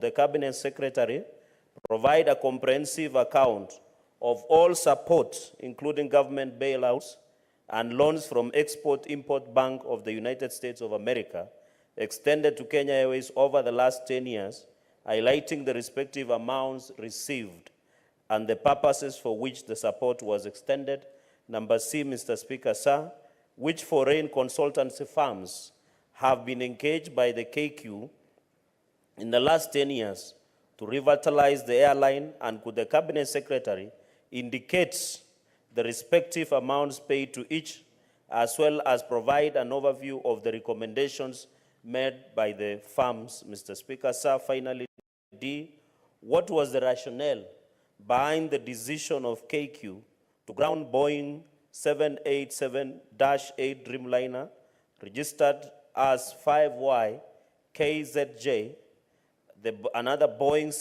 the Cabinet Secretary provide a comprehensive account of all support, including government bailouts and loans from Export-Import Bank of the United States of America, extended to Kenya Airways over the last 10 years, highlighting the respective amounts received and the purposes for which the support was extended. Number C, Mr. Speaker, sir, which foreign consultancy firms have been engaged by the KQ in the last 10 years to revitalize the airline, and could the Cabinet Secretary indicate the respective amounts paid to each, as well as provide an overview of the recommendations made by the firms, Mr. Speaker, sir. Finally, D, what was the rationale behind the decision of KQ to ground Boeing 787-8 Dreamliner, registered as 5Y KZJ, another Boeing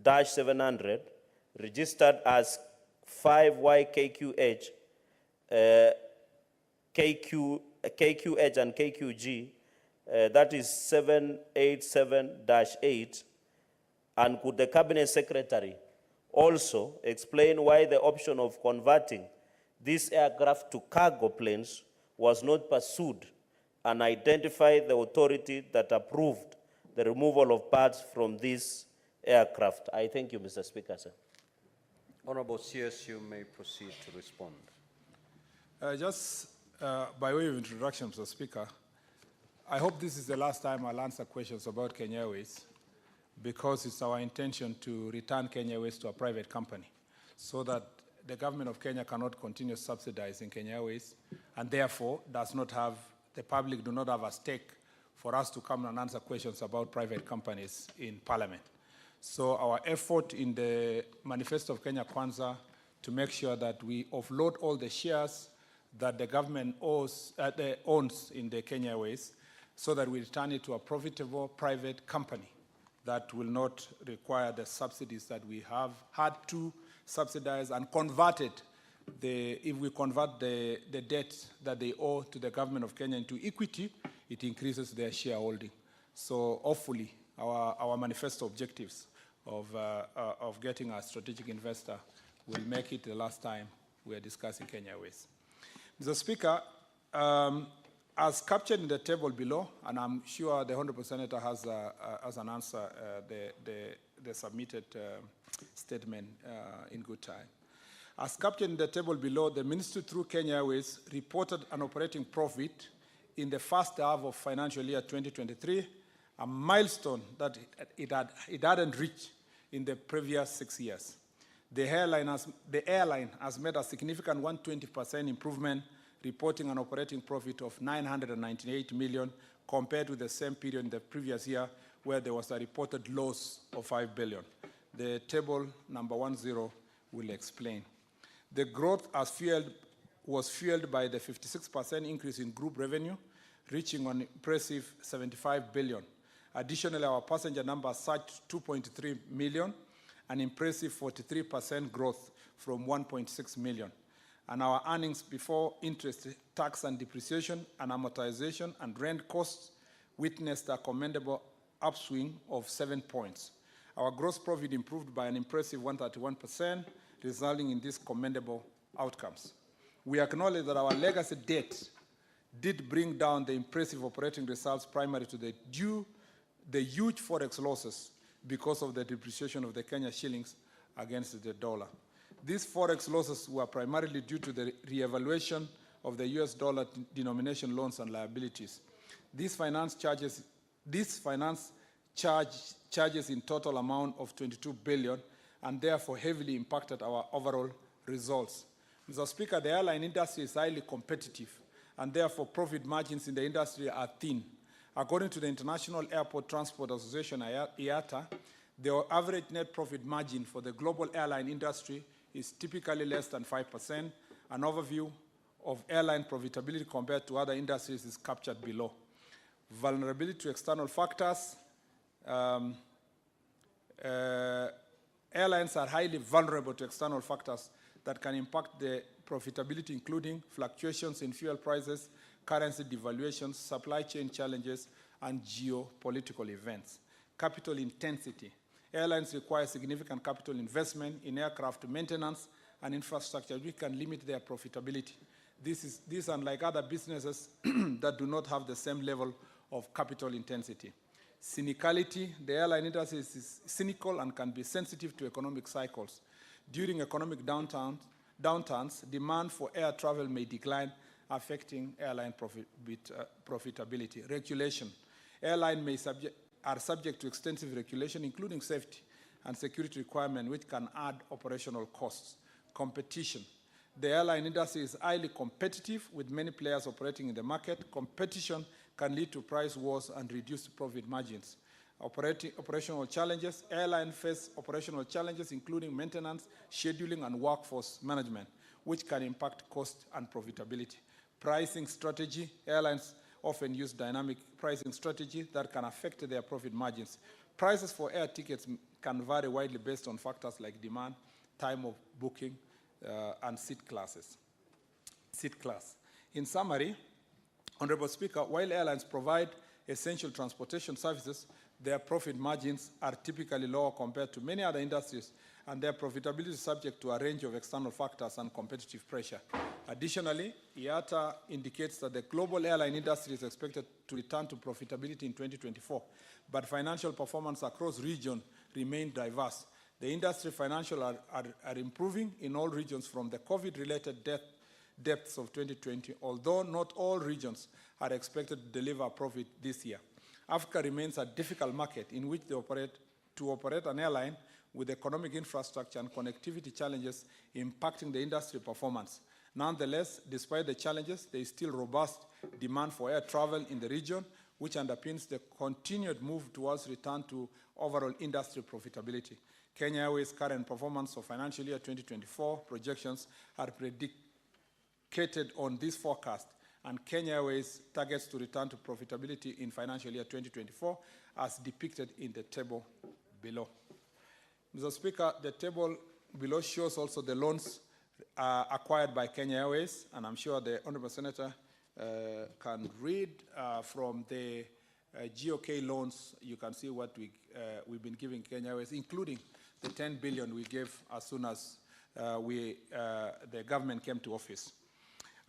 737-700, registered as 5Y KQH, KQH and KQG, that is 787-8, and could the Cabinet Secretary also explain why the option of converting this aircraft to cargo planes was not pursued, and identify the authority that approved the removal of parts from this aircraft? I thank you, Mr. Speaker, sir. Honorable CS, you may proceed to respond. By way of introduction, Mr. Speaker, I hope this is the last time I'll answer questions about Kenya Airways, because it's our intention to return Kenya Airways to a private company so that the government of Kenya cannot continue subsidizing Kenya Airways, and therefore the public do not have a stake for us to come and answer questions about private companies in Parliament. So our effort in the Manifesto of Kenya Kwanza to make sure that we offload all the shares that the government owns in the Kenya Airways, so that we return it to a profitable private company that will not require the subsidies that we have had to subsidize, and converted if we convert the debt that they owe to the government of Kenya into equity, it increases their shareholding. So hopefully our manifesto objectives of getting a strategic investor will make it the last time we are discussing Kenya Airways. Mr. Speaker, as captured in the table below, and I'm sure the Honourable Senator has an answer, the submitted statement in good time. As captured in the table below, the Ministry through Kenya Airways reported an operating profit in the first half of financial year 2023, a milestone that it hadn't reached in the previous 6 years. The airline has made a significant 120% improvement, reporting an operating profit of 998 million compared with the same period in the previous year, where there was a reported loss of 5 billion. The table number 10 will explain. The growth was fueled by the 56% increase in group revenue, reaching an impressive 75 billion. Additionally, our passenger numbers surged 2.3 million, an impressive 43% growth from 1.6 million. And our earnings before interest, tax and depreciation and amortization and rent costs witnessed a commendable upswing of 7 points. Our gross profit improved by an impressive 131%, resulting in these commendable outcomes. We acknowledge that our legacy debt did bring down the impressive operating results, primarily to the huge forex losses because of the depreciation of the Kenya shillings against the dollar. These forex losses were primarily due to the re-evaluation of the US dollar denomination loans and liabilities. These finance charges in total amount of 22 billion, and therefore heavily impacted our overall results. Mr. Speaker, the airline industry is highly competitive, and therefore profit margins in the industry are thin. According to the International Airport Transport Association, IATA, the average net profit margin for the global airline industry is typically less than 5%. An overview of airline profitability compared to other industries is captured below. Vulnerability to external factors. Airlines are highly vulnerable to external factors that can impact the profitability, including fluctuations in fuel prices, currency devaluations, supply chain challenges, and geopolitical events. capital intensity. Airlines require significant capital investment in aircraft maintenance and infrastructure, which can limit their profitability. This unlike other businesses that do not have the same level of capital intensity. Cynicality, the airline industry is cynical and can be sensitive to economic cycles. During economic downturns, demand for air travel may decline, affecting airline profitability. Regulation. Airlines are subject to extensive regulation, including safety and security requirements, which can add operational costs. Competition. The airline industry is highly competitive, with many players operating in the market. Competition can lead to price wars and reduced profit margins. Operational challenges. Airlines face operational challenges, including maintenance, scheduling, and workforce management, which can impact cost and profitability. Pricing strategy. Airlines often use dynamic pricing strategy that can affect their profit margins. Prices for air tickets can vary widely based on factors like demand, time of booking, and seat class. In summary, Honorable Speaker, while airlines provide essential transportation services, their profit margins are typically lower compared to many other industries, and their profitability is subject to a range of external factors and competitive pressure. Additionally, IATA indicates that the global airline industry is expected to return to profitability in 2024, but financial performance across regions remain diverse. The industry financials are improving in all regions from the COVID-related depths of 2020, although not all regions are expected to deliver a profit this year. Africa remains a difficult market in which to operate an airline, with economic infrastructure and connectivity challenges impacting the industry performance. Nonetheless, despite the challenges, there is still robust demand for air travel in the region, which underpins the continued move towards return to overall industry profitability. Kenya Airways' current performance for financial year 2024 projections are predicated on this forecast, and Kenya Airways targets to return to profitability in financial year 2024 as depicted in the table below. Mr. Speaker, the table below shows also the loans acquired by Kenya Airways, and I'm sure the Honourable Senator can read from the GOK loans. You can see what we've been giving Kenya Airways, including the 10 billion we gave as soon as the government came to office.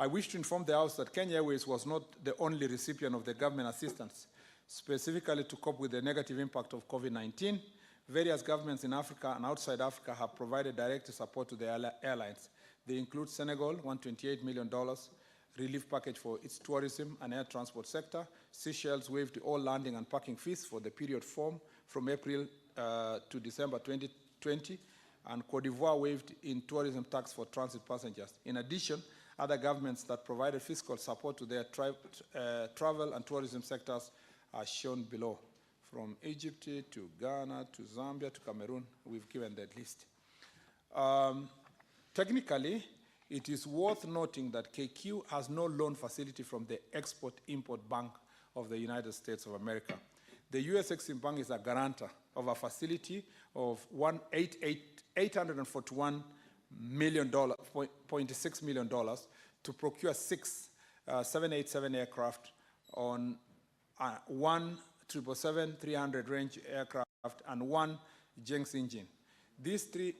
I wish to inform the House that Kenya Airways was not the only recipient of the government assistance. Specifically to cope with the negative impact of COVID-19, various governments in Africa and outside Africa have provided direct support to the airlines. They include Senegal, $128 million, relief package for its tourism and air transport sector. Seychelles waived all landing and parking fees for the period from April to December 2020, and Cote d'Ivoire waived in tourism tax for transit passengers. In addition, other governments that provided fiscal support to their travel and tourism sectors are shown below. From Egypt to Ghana to Zambia to Cameroon, we've given that list. Technically, it is worth noting that KQ has no loan facility from the Export-Import Bank of the United States of America. The U.S. Exim Bank is a guarantor of a facility of $841.6 million to procure 6 787 aircraft on one 777-300 range aircraft and one Jenks engine. This is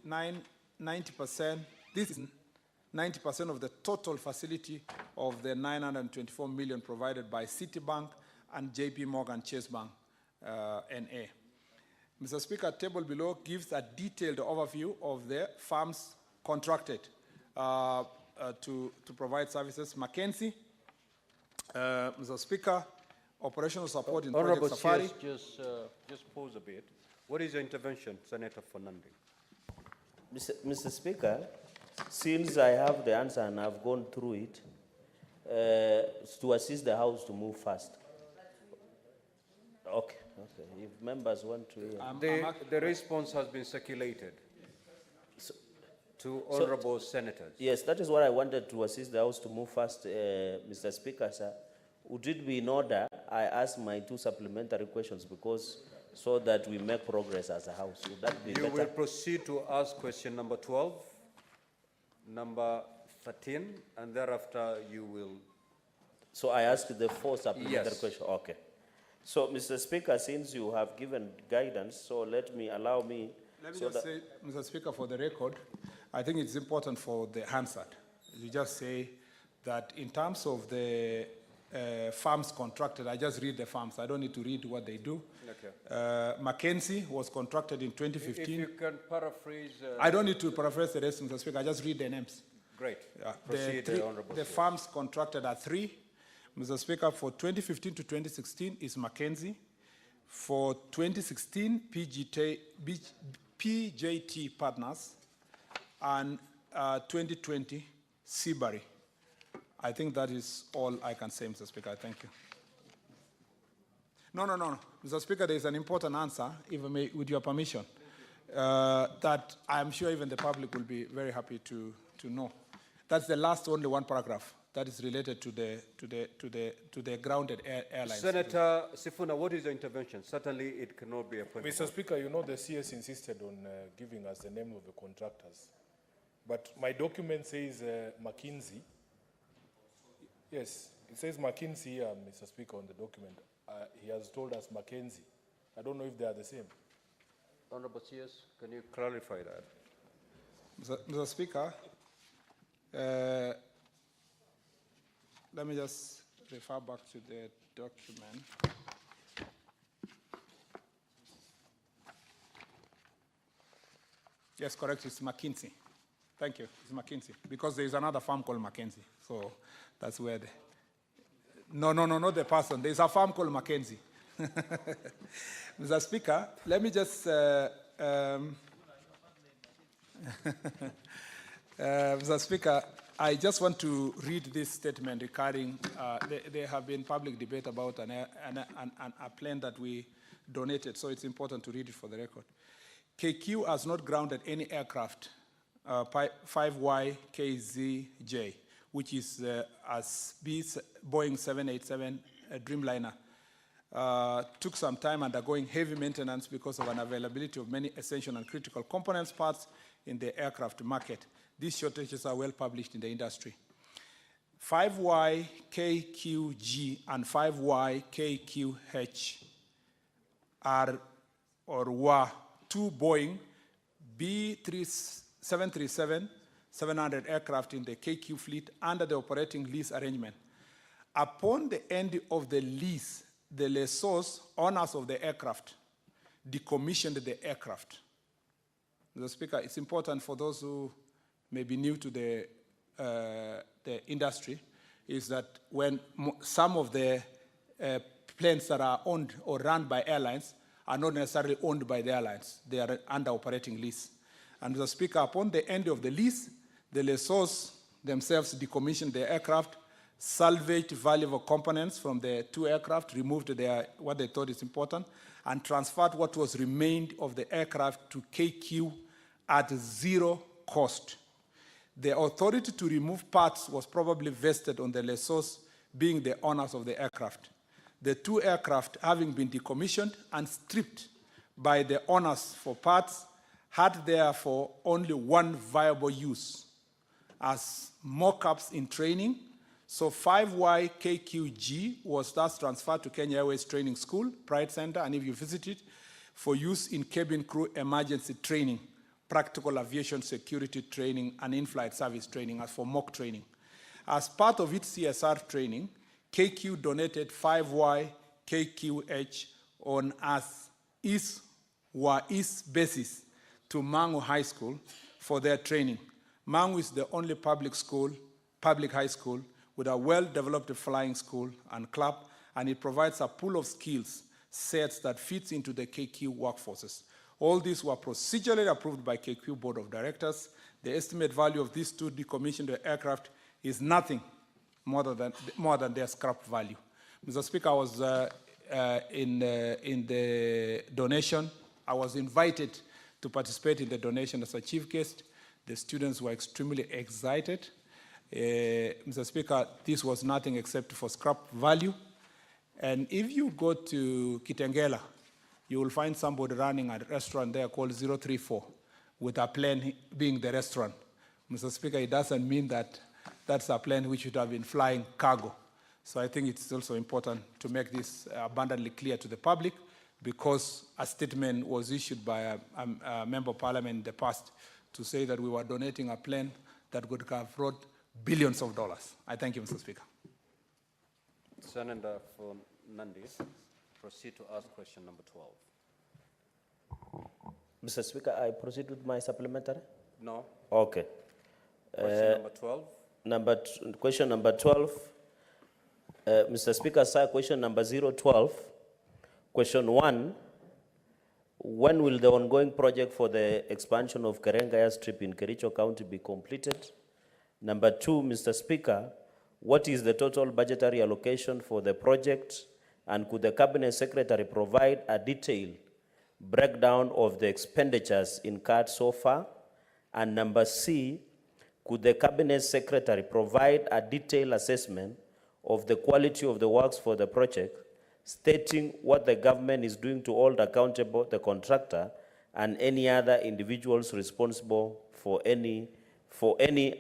90% of the total facility of the 924 million provided by Citibank and JP Morgan Chase Bank, NA. Mr. Speaker, table below gives a detailed overview of the firms contracted to provide services. Mackenzie, Mr. Speaker, operational support in Honorable Project Safari. just pause a bit. What is your intervention, Senator Fernandi? Mr. Speaker, since I have the answer and I've gone through it, to assist the House to move fast. Okay. If members want to hear. The response has been circulated to honorable senators. Yes, that is what I wanted, to assist the House to move fast, Mr. Speaker, sir. Would it be in order I ask my 2 supplementary questions so that we make progress as a House? Would that be better? You will proceed to ask question number 12, number 13, and thereafter you will. So I ask the 4 supplementary questions. Okay. So, Mr. Speaker, since you have given guidance, so allow me. Let me so just that- say, Mr. Speaker, for the record, I think it's important for the Hansard. You just say that in terms of the farms contracted, I just read the farms. I don't need to read what they do. Okay. Mackenzie was contracted in If 2015. you can paraphrase. I don't need to paraphrase the rest, Mr. Speaker. I just read the names. Great. Yeah, Proceed, Honorable. the farms contracted are 3. Mr. Speaker, for 2015 to 2016 is Mackenzie. For 2016, PJT Partners. And 2020, Seabury. I think that is all I can say, Mr. Speaker. Thank you. No. Mr. Speaker, there is an important answer, if I may, with your permission, that I'm sure even the public will be very happy to know. That's the last only one paragraph that is related to the grounded airlines. Senator Sifuna, what is your intervention? Certainly, it cannot be a point. Mr. Speaker, you know the CS insisted on giving us the name of the contractors. But my document says McKinsey. Yes, it says McKinsey here, Mr. Speaker, on the document. He has told us Mackenzie. I don't know if they are the same. Honorable CS, can you clarify that? Mr. Speaker, let me just refer back to the document. Yes, correct, it's McKinsey. Thank you, it's McKinsey. Because there is another firm called McKinsey, so that's where the... No, not the person. There's a firm called McKinsey. Mr. Speaker, let me just... Mr. Speaker, I just want to read this statement regarding, there have been public debate about a plane that we donated, so it's important to read it for the record. KQ has not grounded any aircraft, 5YKZJ, which is as Boeing 787 Dreamliner. Took some time undergoing heavy maintenance because of unavailability of many essential and critical components parts in the aircraft market. These shortages are well published in the industry. 5YKQG and 5YKQH were 2 Boeing B737-700 aircraft in the KQ fleet under the operating lease arrangement. Upon the end of the lease, the lessors, owners of the aircraft, decommissioned the aircraft. Mr. Speaker, it's important for those who may be new to the industry, is that when some of the planes that are owned or run by airlines are not necessarily owned by the airlines. They are under operating lease. And Mr. Speaker, upon the end of the lease, the lessors themselves decommissioned the aircraft, salvaged valuable components from the 2 aircraft, removed what they thought is important, and transferred what was remained of the aircraft to KQ at 0 cost. The authority to remove parts was probably vested on the lessors being the owners of the aircraft. The 2 aircraft, having been decommissioned and stripped by the owners for parts, had therefore only one viable use as mock-ups in training. So 5YKQG was thus transferred to Kenya Airways Training School, Pride Center, and if you visit it, for use in cabin crew emergency training, practical aviation security training, and in-flight service training as for mock training. As part of its CSR training, KQ donated 5YKQH on as is basis to Mangu High School for their training. Mangu is the only public high school with a well-developed flying school and club, and it provides a pool of skills sets that fits into the KQ workforces. All these were procedurally approved by KQ Board of Directors. The estimate value of these 2 decommissioned aircraft is nothing more than their scrap value. Mr. Speaker, I was in the donation. I was invited to participate in the donation as a chief guest. The students were extremely excited. Mr. Speaker, this was nothing except for scrap value. And if you go to Kitengela, you will find somebody running a restaurant there called 034 with a plane being the restaurant. Mr. Speaker, it doesn't mean that that's a plane which should have been flying cargo. So I think it's also important to make this abundantly clear to the public, because a statement was issued by a member of parliament in the past to say that we were donating a plane that would have brought billions of dollars. I thank you, Mr. Speaker. Senator for Nandi, proceed to ask question number 12. Mr. Speaker, I proceed with my supplementary? No. Okay. Question number 12. Question number 12. Mr. Speaker, sir, question number 012. Question 1, when will the ongoing project for the expansion of Cherargei airstrip in Kericho County be completed? Number 2, Mr. Speaker, what is the total budgetary allocation for the project, and could the Cabinet Secretary provide a detailed breakdown of the expenditures incurred so far? And number C, could the Cabinet Secretary provide a detailed assessment of the quality of the works for the project, stating what the government is doing to hold accountable the contractor and any other individuals responsible for any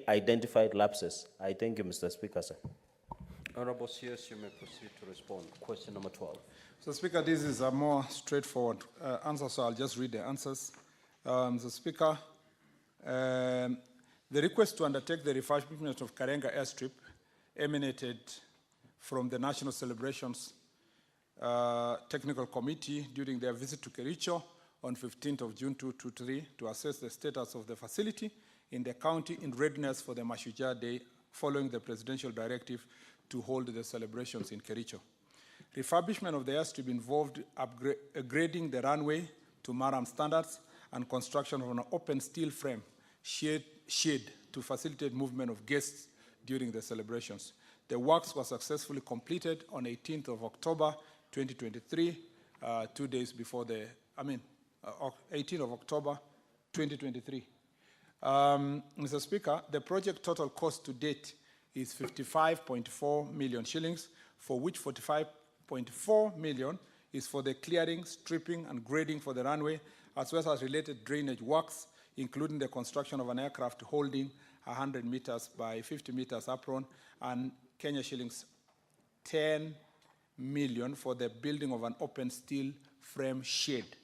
identified lapses? I thank you, Mr. Speaker, sir. Honorable CS, you may proceed to respond. Question number 12. So, Speaker, this is a more straightforward answer, so I'll just read the answers. Mr. Speaker, the request to undertake the refurbishment of Cherargei airstrip emanated from the National Celebrations Technical Committee during their visit to Kericho on 15th of June 2023 to assess the status of the facility in the county in readiness for the Mashujaa Day following the presidential directive to hold the celebrations in Kericho. Refurbishment of the airstrip involved upgrading the runway to Maram standards and construction of an open steel frame shade to facilitate movement of guests during the celebrations. The works were successfully completed on 18th of October 2023, 2 days before 18th of October 2023. Mr. Speaker, the project total cost to date is 55.4 million shillings, for which 45.4 million is for the clearing, stripping, and grading for the runway, as well as related drainage works, including the construction of an aircraft holding 100 meters by 50 meters apron, and Kenya shillings 10 million for the building of an open steel frame shade.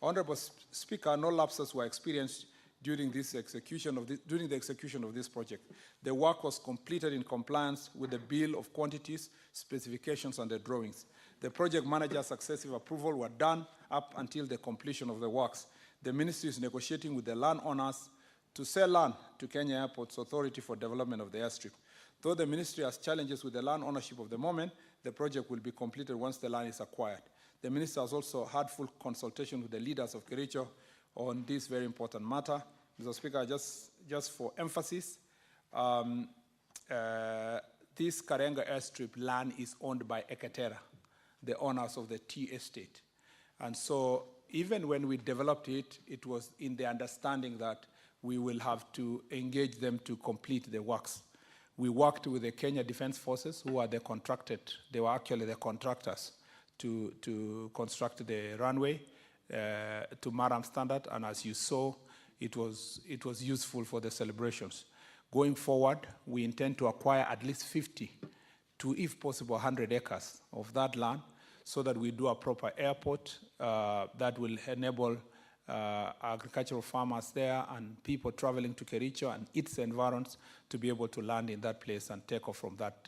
Honorable Speaker, no lapses were experienced during the execution of this project. The work was completed in compliance with the bill of quantities, specifications, and the drawings. The project manager's successive approval were done up until the completion of the works. The ministry is negotiating with the landowners to sell land to Kenya Airports Authority for development of the airstrip. Though the ministry has challenges with the land ownership of the moment, the project will be completed once the land is acquired. The minister has also had full consultation with the leaders of Kericho on this very important matter. Mr. Speaker, just for emphasis, this Cherargei airstrip land is owned by Eketera, the owners of the T estate. And so even when we developed it, it was in the understanding that we will have to engage them to complete the works. We worked with the Kenya Defense Forces, who are the contracted, they were actually the contractors to construct the runway to Maram standard, and as you saw, it was useful for the celebrations. Going forward, we intend to acquire at least 50 to, if possible, 100 acres of that land so that we do a proper airport that will enable agricultural farmers there and people traveling to Kericho and its environs to be able to land in that place and take off from that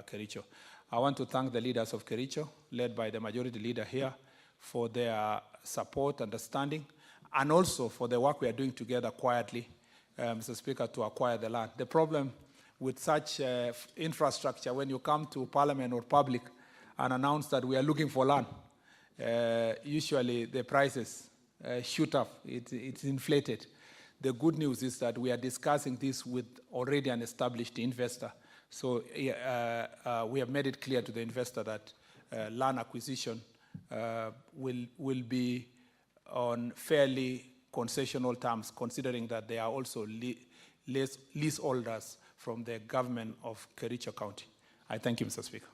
Kericho. I want to thank the leaders of Kericho, led by the majority leader here, for their support, understanding, and also for the work we are doing together quietly, Mr. Speaker, to acquire the land. The problem with such infrastructure, when you come to Parliament or public and announce that we are looking for land, usually the prices shoot up, it's inflated. The good news is that we are discussing this with already an established investor. So we have made it clear to the investor that land acquisition will be on fairly concessional terms, considering that they are also leaseholders from the government of Kericho County. I thank you, Mr. Speaker.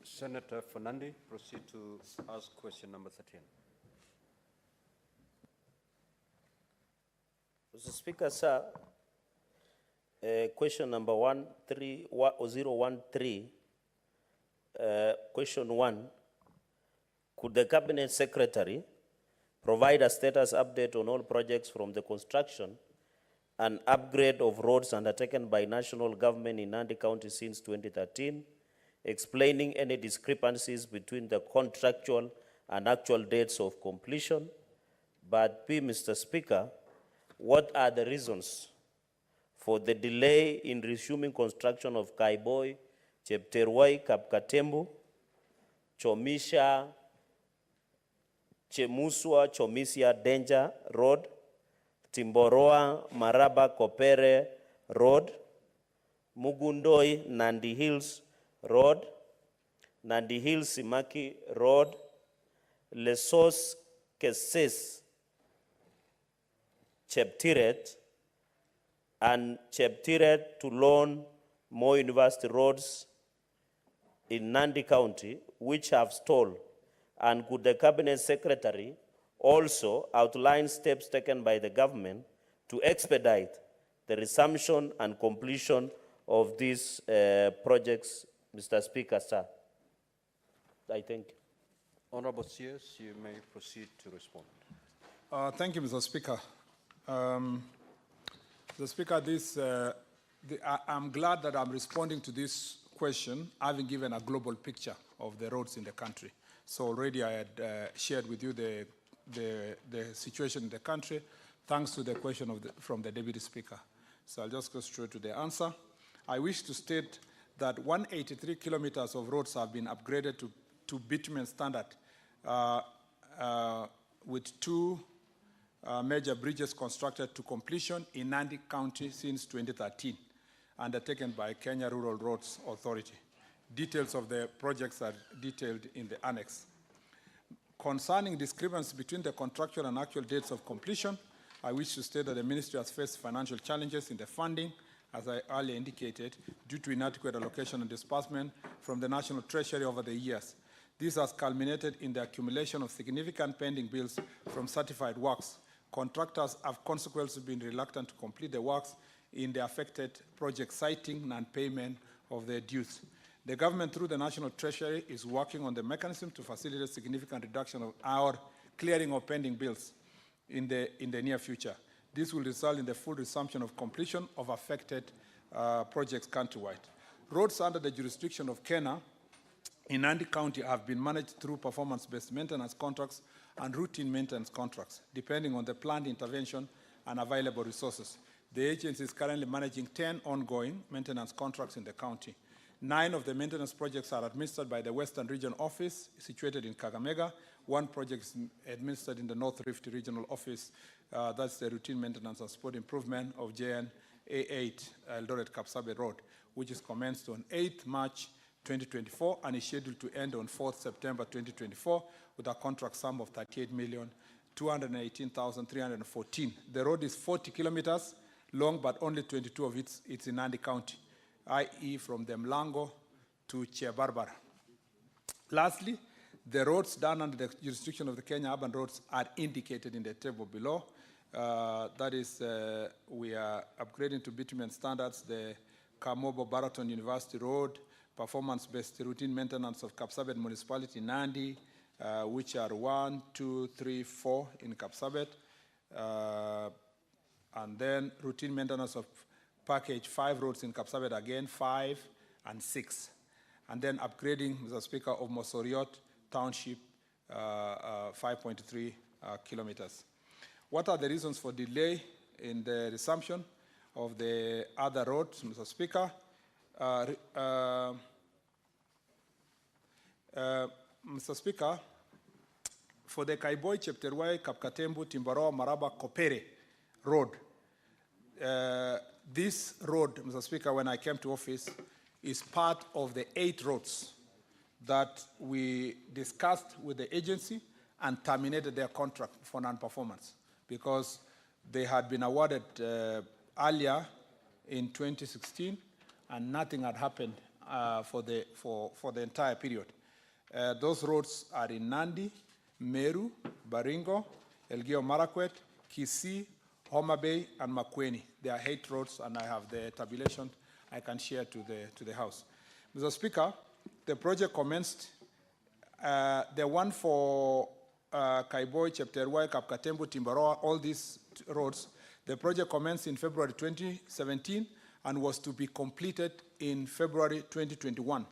Senator for Nandi, proceed to ask question number 13. Mr. Speaker, sir, Question number 013, question 1. Could the Cabinet Secretary provide a status update on all projects from the construction and upgrade of roads undertaken by national government in Nandi County since 2013, explaining any discrepancies between the contractual and actual dates of completion? But B, Mr. Speaker, what are the reasons for the delay in resuming construction of Kaiboi, Cherargei, Kapkatembu, Chomisha, Chemuswa, Chomisia, Danger Road, Timboroa, Maraba, Kopere Road, Mugundoi, Nandi Hills Road, Nandi Hills, Simaki Road, Lesos, Keses, Cheptiret, and Cheptiret to Lone Moi University roads in Nandi County, which have stalled? And could the Cabinet Secretary also outline steps taken by the government to expedite the resumption and completion of these projects, Mr. Speaker, sir? I thank you. Honorable CS, you may proceed to respond. Thank you, Mr. Speaker. Mr. Speaker, I'm glad that I'm responding to this question, having given a global picture of the roads in the country. So already I had shared with you the situation in the country, thanks to the question from the Deputy Speaker. So I'll just go straight to the answer. I wish to state that 183 kilometers of roads have been upgraded to bitumen standard, with 2 major bridges constructed to completion in Nandi County since 2013, undertaken by Kenya Rural Roads Authority. Details of the projects are detailed in the annex. Concerning discrepancy between the contractual and actual dates of completion, I wish to state that the ministry has faced financial challenges in the funding, as I earlier indicated, due to inadequate allocation and disbursement from the National Treasury over the years. This has culminated in the accumulation of significant pending bills from certified works. Contractors have consequently been reluctant to complete the works in the affected project, citing non-payment of their dues. The government, through the National Treasury, is working on the mechanism to facilitate significant reduction of our clearing of pending bills in the near future. This will result in the full resumption of completion of affected projects countrywide. Roads under the jurisdiction of Kenya in Nandi County have been managed through performance-based maintenance contracts and routine maintenance contracts, depending on the planned intervention and available resources. The agency is currently managing 10 ongoing maintenance contracts in the county. 9 of the maintenance projects are administered by the Western Region Office, situated in Kakamega. 1 project is administered in the North Rift Regional Office. That's the routine maintenance and support improvement of JN A8 Eldoret Kapsabet Road, which is commenced on 8th March 2024 and is scheduled to end on 4th September 2024 with a contract sum of 38,218,314. The road is 40 kilometers long, but only 22 of it's in Nandi County, i.e. from the Mlango to Cherargei. Lastly, the roads done under the jurisdiction of the Kenya Urban Roads are indicated in the table below. That is, we are upgrading to bitumen standards the Kamobo Baraton University Road, performance-based routine maintenance of Kapsabet Municipality, Nandi, which are 1, 2, 3, 4 in Kapsabet, and then routine maintenance of package 5 roads in Kapsabet, again 5 and 6, and then upgrading, Mr. Speaker, of Mosoriot Township, 5.3 kilometers. What are the reasons for delay in the resumption of the other roads, Mr. Speaker? Mr. Speaker, for the Kaiboi, Cherargei, Kapkatembu, Timboroa, Maraba, Kopere road, this road, Mr. Speaker, when I came to office, is part of the 8 roads that we discussed with the agency and terminated their contract for non-performance because they had been awarded earlier in 2016 and nothing had happened for the entire period. Those roads are in Nandi, Meru, Baringo, Elgeyo Marakwet, Kisii, Homa Bay and Makueni. They are 8 roads, and I have the tabulation I can share to the House. Mr. Speaker, the project commenced, the one for Kaiboi, Sen.Cherargei, Kapkatembu, Timbaroa, all these roads, the project commenced in February 2017 and was to be completed in February 2021.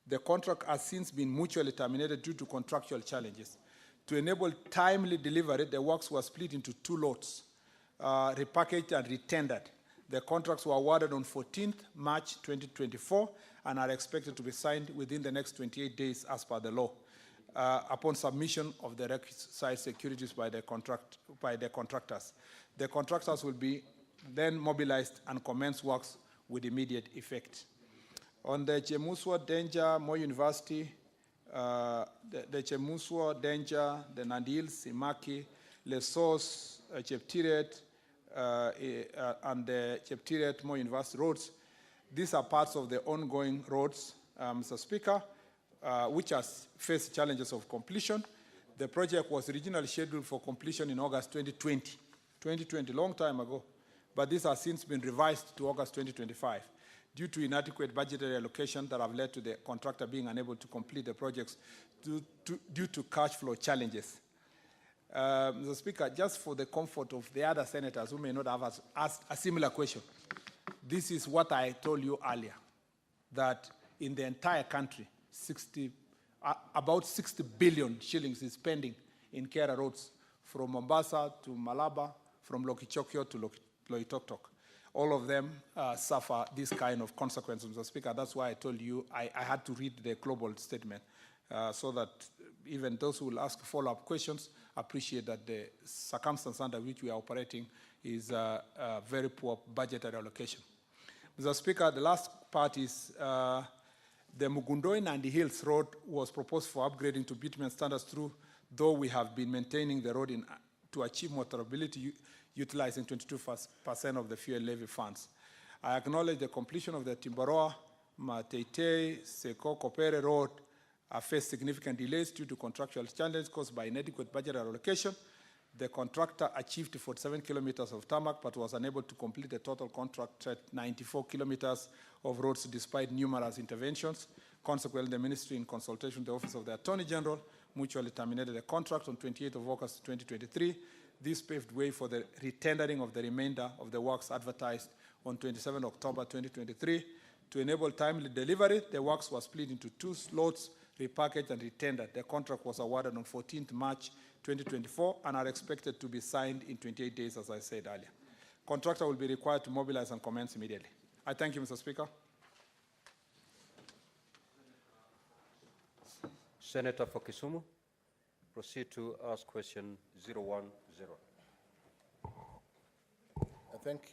The contract has since been mutually terminated due to contractual challenges. To enable timely delivery, the works were split into 2 lots, repackaged and retendered. The contracts were awarded on 14th March 2024 and are expected to be signed within the next 28 days as per the law, upon submission of the requisite securities by the contractors. The contractors will be then mobilized and commence works with immediate effect. On the Chemuswa, Danger, Moi University, the Chemuswa, Danger, the Nandi Simaki, Lesos, Cheptiret, and the Cheptiret, Moi University roads. These are parts of the ongoing roads, Mr. Speaker, which has faced challenges of completion. The project was originally scheduled for completion in August 2020, long time ago, but this has since been revised to August 2025 due to inadequate budgetary allocation that have led to the contractor being unable to complete the projects due to cash flow challenges. Mr. Speaker, just for the comfort of the other senators who may not have asked a similar question, this is what I told you earlier, that in the entire country, about 60 billion shillings is spending in Kera roads, from Mombasa to Malaba, from Lokichokio to Loitoktok. All of them suffer this kind of consequences, Mr. Speaker. That's why I told you I had to read the global statement so that even those who will ask follow-up questions appreciate that the circumstance under which we are operating is a very poor budgetary allocation. Mr. Speaker, the last part is the Mugundoi Nandi Hills Road was proposed for upgrading to bitumen standards though we have been maintaining the road to achieve motorability utilizing 22% of the fuel levy funds. I acknowledge the completion of the Timbaroa, Mateitei, Seko, Kopere Road have faced significant delays due to contractual challenges caused by inadequate budget allocation. The contractor achieved 47 kilometers of tarmac, but was unable to complete the total contract at 94 kilometers of roads despite numerous interventions. Consequently, the ministry, in consultation with the Office of the Attorney General, mutually terminated the contract on 28th of August 2023. This paved way for the retendering of the remainder of the works advertised on 27 October 2023. To enable timely delivery, the works were split into 2 lots, repackaged and retendered. The contract was awarded on 14th March 2024 and are expected to be signed in 28 days, as I said earlier. Contractor will be required to mobilize and commence immediately. I thank you, Mr. Speaker. Senator for Kisumu, proceed to ask question 010. Thank you.